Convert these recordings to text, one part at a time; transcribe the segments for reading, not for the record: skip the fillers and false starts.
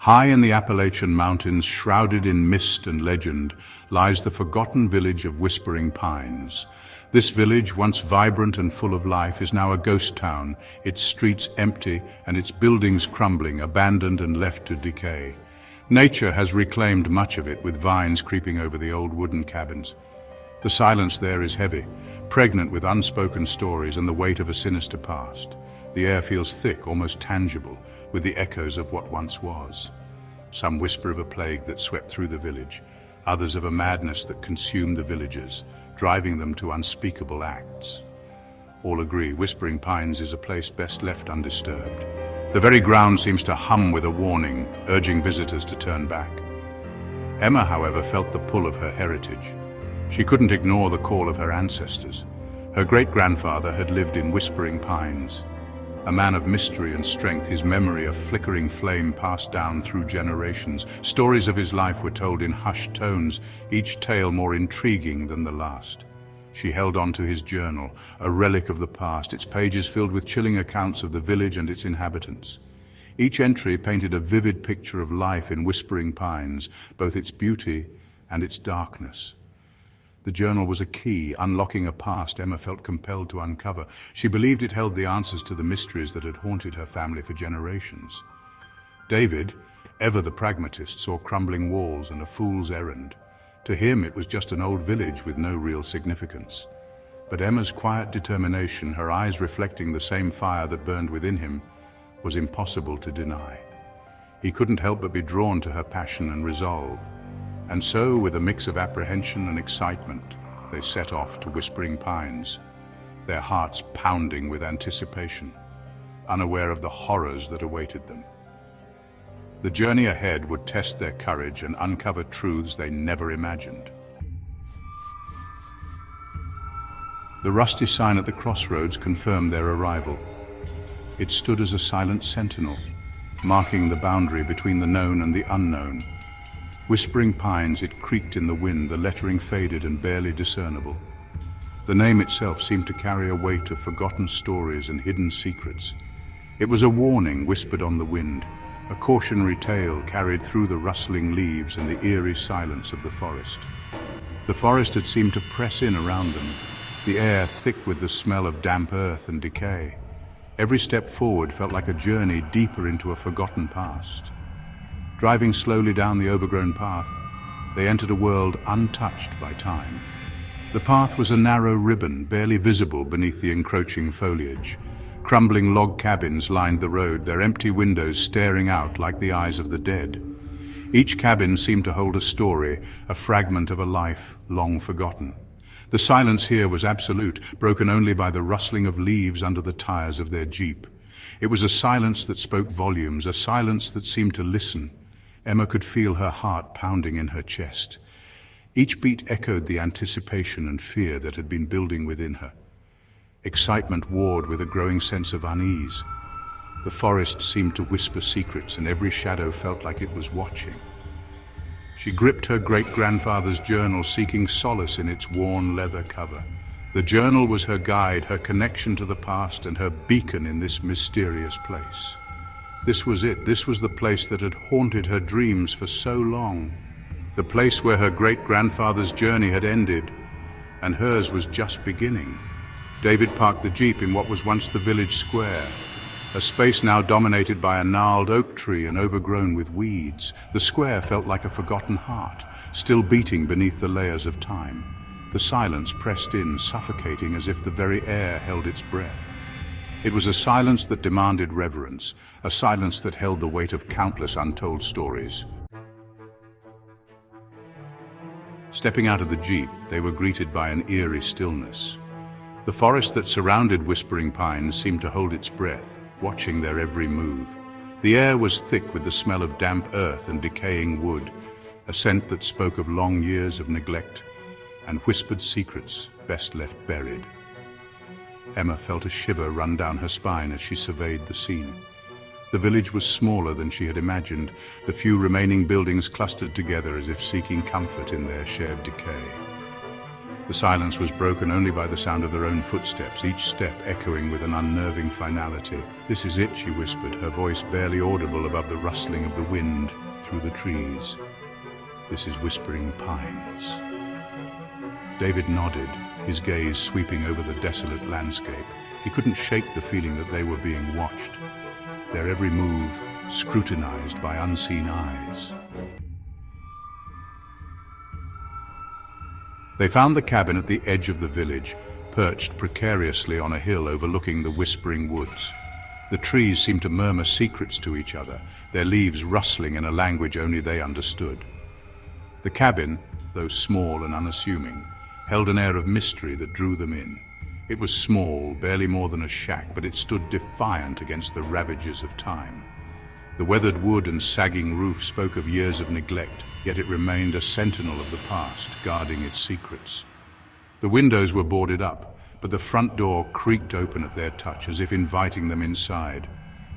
High in the Appalachian Mountains, shrouded in mist and legend, lies the forgotten village of Whispering Pines. This village, once vibrant and full of life, is now a ghost town, its streets empty and its buildings crumbling, abandoned and left to decay. Nature has reclaimed much of it, with vines creeping over the old wooden cabins. The silence there is heavy, pregnant with unspoken stories and the weight of a sinister past. The air feels thick, almost tangible, with the echoes of what once was. Some whisper of a plague that swept through the village, others of a madness that consumed the villagers, driving them to unspeakable acts. All agree Whispering Pines is a place best left undisturbed. The very ground seems to hum with a warning, urging visitors to turn back. Emma, however, felt the pull of her heritage. She couldn't ignore the call of her ancestors. Her great-grandfather had lived in Whispering Pines. A man of mystery and strength, his memory a flickering flame passed down through generations. Stories of his life were told in hushed tones, each tale more intriguing than the last. She held on to his journal, a relic of the past, its pages filled with chilling accounts of the village and its inhabitants. Each entry painted a vivid picture of life in Whispering Pines, both its beauty and its darkness. The journal was a key, unlocking a past Emma felt compelled to uncover. She believed it held the answers to the mysteries that had haunted her family for generations. David, ever the pragmatist, saw crumbling walls and a fool's errand. To him, it was just an old village with no real significance. But Emma's quiet determination, her eyes reflecting the same fire that burned within him, was impossible to deny. He couldn't help but be drawn to her passion and resolve. And so, with a mix of apprehension and excitement, they set off to Whispering Pines, their hearts pounding with anticipation, unaware of the horrors that awaited them. The journey ahead would test their courage and uncover truths they never imagined. The rusty sign at the crossroads confirmed their arrival. It stood as a silent sentinel, marking the boundary between the known and the unknown. Whispering Pines, it creaked in the wind, the lettering faded and barely discernible. The name itself seemed to carry a weight of forgotten stories and hidden secrets. It was a warning whispered on the wind, a cautionary tale carried through the rustling leaves and the eerie silence of the forest. The forest had seemed to press in around them, the air thick with the smell of damp earth and decay. Every step forward felt like a journey deeper into a forgotten past. Driving slowly down the overgrown path, they entered a world untouched by time. The path was a narrow ribbon, barely visible beneath the encroaching foliage. Crumbling log cabins lined the road, their empty windows staring out like the eyes of the dead. Each cabin seemed to hold a story, a fragment of a life long forgotten. The silence here was absolute, broken only by the rustling of leaves under the tires of their jeep. It was a silence that spoke volumes, a silence that seemed to listen. Emma could feel her heart pounding in her chest. Each beat echoed the anticipation and fear that had been building within her. Excitement warred with a growing sense of unease. The forest seemed to whisper secrets, and every shadow felt like it was watching. She gripped her great-grandfather's journal, seeking solace in its worn leather cover. The journal was her guide, her connection to the past, and her beacon in this mysterious place. This was it. This was the place that had haunted her dreams for so long. The place where her great-grandfather's journey had ended, and hers was just beginning. David parked the jeep in what was once the village square, a space now dominated by a gnarled oak tree and overgrown with weeds. The square felt like a forgotten heart, still beating beneath the layers of time. The silence pressed in, suffocating as if the very air held its breath. It was a silence that demanded reverence, a silence that held the weight of countless untold stories. Stepping out of the jeep, they were greeted by an eerie stillness. The forest that surrounded Whispering Pines seemed to hold its breath, watching their every move. The air was thick with the smell of damp earth and decaying wood, a scent that spoke of long years of neglect and whispered secrets best left buried. Emma felt a shiver run down her spine as she surveyed the scene. The village was smaller than she had imagined, the few remaining buildings clustered together as if seeking comfort in their shared decay. The silence was broken only by the sound of their own footsteps, each step echoing with an unnerving finality. "This is it," she whispered, her voice barely audible above the rustling of the wind through the trees. "This is Whispering Pines." David nodded, his gaze sweeping over the desolate landscape. He couldn't shake the feeling that they were being watched, their every move scrutinized by unseen eyes. They found the cabin at the edge of the village, perched precariously on a hill overlooking the whispering woods. The trees seemed to murmur secrets to each other, their leaves rustling in a language only they understood. The cabin, though small and unassuming, held an air of mystery that drew them in. It was small, barely more than a shack, but it stood defiant against the ravages of time. The weathered wood and sagging roof spoke of years of neglect, yet it remained a sentinel of the past, guarding its secrets. The windows were boarded up, but the front door creaked open at their touch, as if inviting them inside.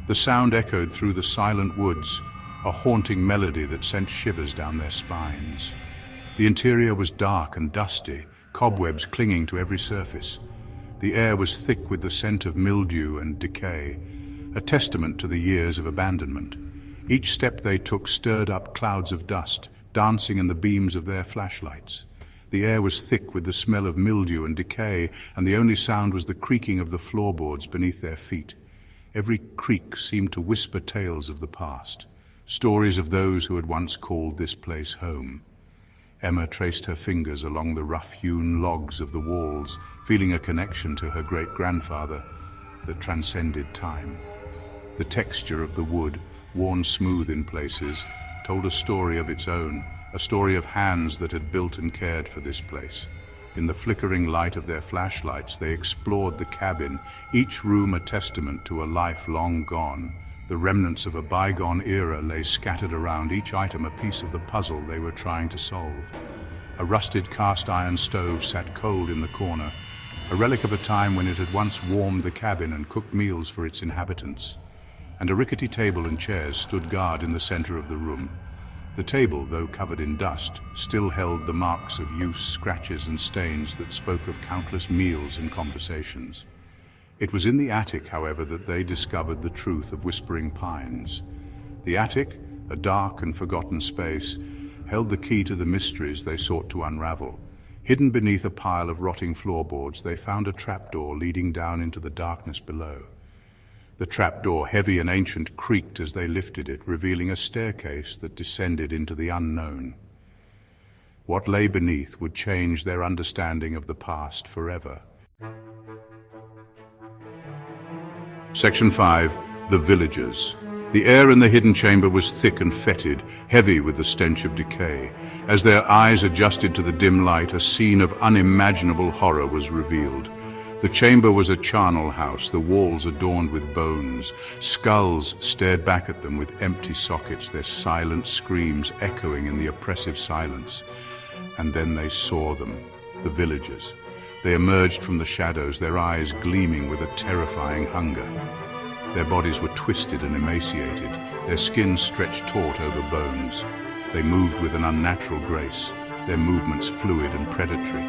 The sound echoed through the silent woods, a haunting melody that sent shivers down their spines. The interior was dark and dusty, cobwebs clinging to every surface. The air was thick with the scent of mildew and decay, a testament to the years of abandonment. Each step they took stirred up clouds of dust, dancing in the beams of their flashlights. The air was thick with the smell of mildew and decay, and the only sound was the creaking of the floorboards beneath their feet. Every creak seemed to whisper tales of the past, stories of those who had once called this place home. Emma traced her fingers along the rough-hewn logs of the walls, feeling a connection to her great-grandfather that transcended time. The texture of the wood, worn smooth in places, told a story of its own, a story of hands that had built and cared for this place. In the flickering light of their flashlights, they explored the cabin, each room a testament to a life long gone. The remnants of a bygone era lay scattered around, each item a piece of the puzzle they were trying to solve. A rusted cast-iron stove sat cold in the corner, a relic of a time when it had once warmed the cabin and cooked meals for its inhabitants. And a rickety table and chairs stood guard in the center of the room. The table, though covered in dust, still held the marks of use, scratches and stains that spoke of countless meals and conversations. It was in the attic, however, that they discovered the truth of Whispering Pines. The attic, a dark and forgotten space, held the key to the mysteries they sought to unravel. Hidden beneath a pile of rotting floorboards, they found a trapdoor leading down into the darkness below. The trapdoor, heavy and ancient, creaked as they lifted it, revealing a staircase that descended into the unknown. What lay beneath would change their understanding of the past forever. Section 5. The Villagers. The air in the hidden chamber was thick and fetid, heavy with the stench of decay. As their eyes adjusted to the dim light, a scene of unimaginable horror was revealed. The chamber was a charnel house, the walls adorned with bones. Skulls stared back at them with empty sockets, their silent screams echoing in the oppressive silence. And then they saw them, the villagers. They emerged from the shadows, their eyes gleaming with a terrifying hunger. Their bodies were twisted and emaciated, their skin stretched taut over bones. They moved with an unnatural grace, their movements fluid and predatory.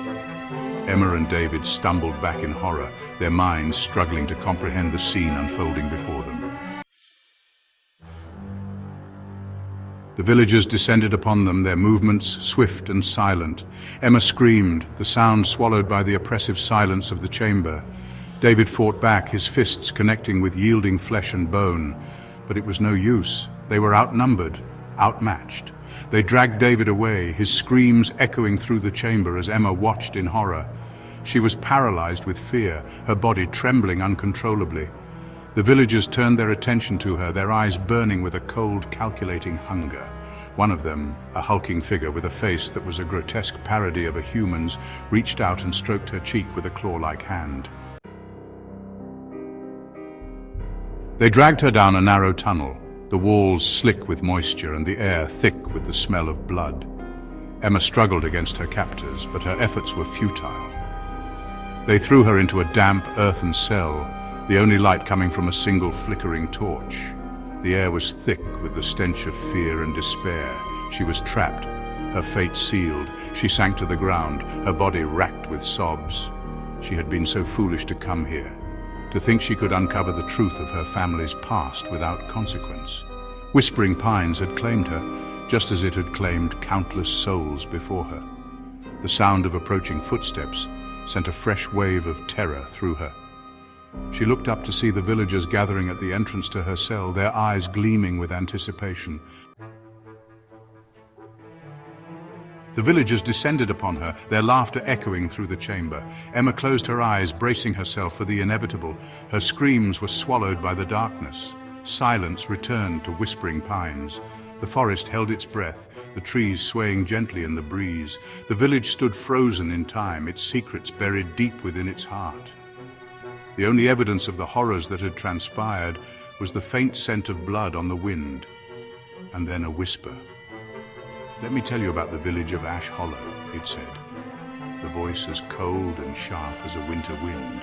Emma and David stumbled back in horror, their minds struggling to comprehend the scene unfolding before them. The villagers descended upon them, their movements swift and silent. Emma screamed, the sound swallowed by the oppressive silence of the chamber. David fought back, his fists connecting with yielding flesh and bone. But it was no use. They were outnumbered, outmatched. They dragged David away, his screams echoing through the chamber as Emma watched in horror. She was paralyzed with fear, her body trembling uncontrollably. The villagers turned their attention to her, their eyes burning with a cold, calculating hunger. One of them, a hulking figure with a face that was a grotesque parody of a human's, reached out and stroked her cheek with a claw-like hand. They dragged her down a narrow tunnel, the walls slick with moisture and the air thick with the smell of blood. Emma struggled against her captors, but her efforts were futile. They threw her into a damp, earthen cell, the only light coming from a single flickering torch. The air was thick with the stench of fear and despair. She was trapped, Her fate sealed, she sank to the ground, her body racked with sobs. She had been so foolish to come here, to think she could uncover the truth of her family's past without consequence. Whispering Pines had claimed her, just as it had claimed countless souls before her. The sound of approaching footsteps sent a fresh wave of terror through her. She looked up to see the villagers gathering at the entrance to her cell, their eyes gleaming with anticipation. The villagers descended upon her, their laughter echoing through the chamber. Emma closed her eyes, bracing herself for the inevitable. Her screams were swallowed by the darkness. Silence returned to Whispering Pines. The forest held its breath, the trees swaying gently in the breeze. The village stood frozen in time, its secrets buried deep within its heart. The only evidence of the horrors that had transpired was the faint scent of blood on the wind, and then a whisper. "Let me tell you about the village of Ash Hollow," it said, the voice as cold and sharp as a winter wind.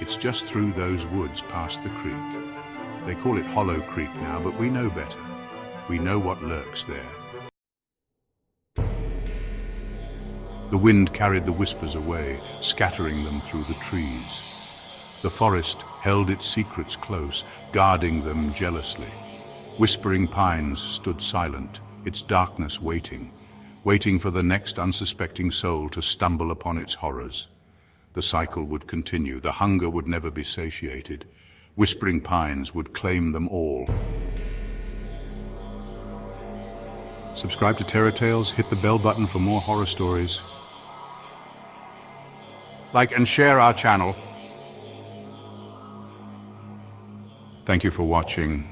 "It's just through those woods past the creek. They call it Hollow Creek now, but we know better. We know what lurks there." The wind carried the whispers away, scattering them through the trees. The forest held its secrets close, guarding them jealously. Whispering Pines stood silent, its darkness waiting for the next unsuspecting soul to stumble upon its horrors. The cycle would continue, the hunger would never be satiated. Whispering Pines would claim them all. Subscribe to Terror Tales, hit the bell button for more horror stories. Like and share our channel. Thank you for watching.